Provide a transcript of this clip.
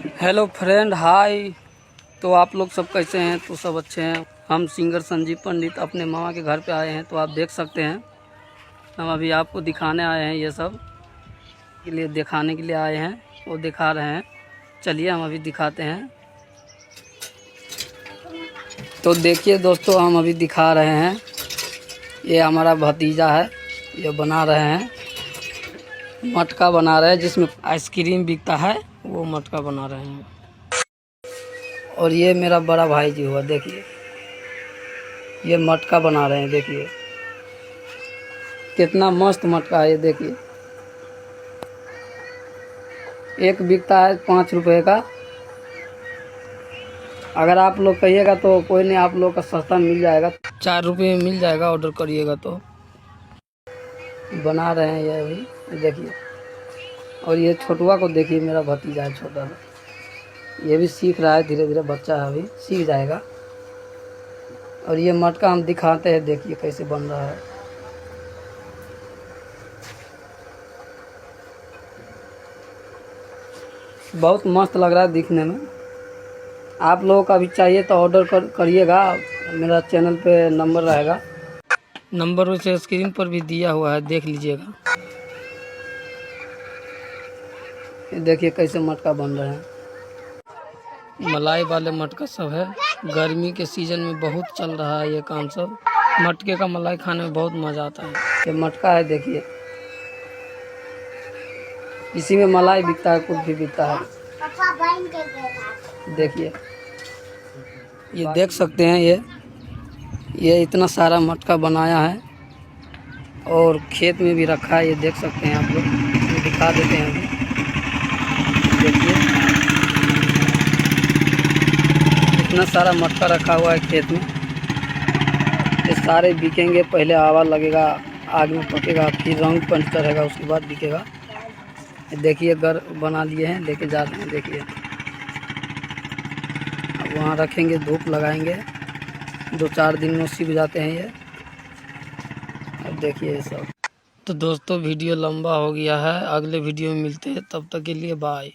Hello friend, हाय। तो आप लोग सब कैसे हैं? तो सब अच्छे हैं। हम सिंगर संजीव पंडित अपने मामा के घर पे आए हैं, तो आप देख सकते हैं। हम अभी आपको दिखाने आए हैं, ये सब के लिए दिखाने के लिए आए हैं, वो दिखा रहे हैं। चलिए हम अभी दिखाते हैं। तो देखिए दोस्तों, हम अभी दिखा रहे हैं। ये हमारा भतीजा है, ये बना रहे हैं, मटका बना रहे हैं जिसमें आइसक्रीम बिकता है, वो मटका बना रहे हैं। और ये मेरा बड़ा भाई जी हुआ, देखिए ये मटका बना रहे हैं। देखिए कितना मस्त मटका है ये। देखिए एक बिकता है 5 रुपए का। अगर आप लोग कहिएगा तो कोई नहीं, आप लोग का सस्ता मिल जाएगा, 4 रुपये में मिल जाएगा। ऑर्डर करिएगा तो। बना रहे हैं ये अभी, देखिए। और ये छोटुआ को देखिए, मेरा भतीजा है छोटा सा, ये भी सीख रहा है, धीरे धीरे बच्चा है, अभी सीख जाएगा। और ये मटका हम दिखाते हैं, देखिए कैसे बन रहा है। बहुत मस्त लग रहा है दिखने में। आप लोगों का भी चाहिए तो ऑर्डर करिएगा। मेरा चैनल पे नंबर रहेगा, नंबर उसे स्क्रीन पर भी दिया हुआ है, देख लीजिएगा। ये देखिए कैसे मटका बन रहे हैं। मलाई वाले मटका सब है। गर्मी के सीजन में बहुत चल रहा है ये काम सब। मटके का मलाई खाने में बहुत मज़ा आता है। ये मटका है, देखिए इसी में मलाई बिकता है, कुछ भी बिकता है। देखिए ये देख सकते हैं, ये इतना सारा मटका बनाया है और खेत में भी रखा है, ये देख सकते हैं आप लोग। ये दिखा देते हैं अभी, देखिए इतना सारा मटका रखा हुआ है खेत में। ये सारे बिकेंगे, पहले आवा लगेगा, आग में पकेगा, फिर रंग पंच चढ़ेगा, उसके बाद बिकेगा। देखिए घर बना लिए हैं, लेके जा रहे हैं। देखिए अब वहाँ रखेंगे, धूप लगाएंगे, 2-4 दिन में सीख जाते हैं ये। अब देखिए ये सब। तो दोस्तों वीडियो लंबा हो गया है, अगले वीडियो में मिलते हैं, तब तक के लिए बाय।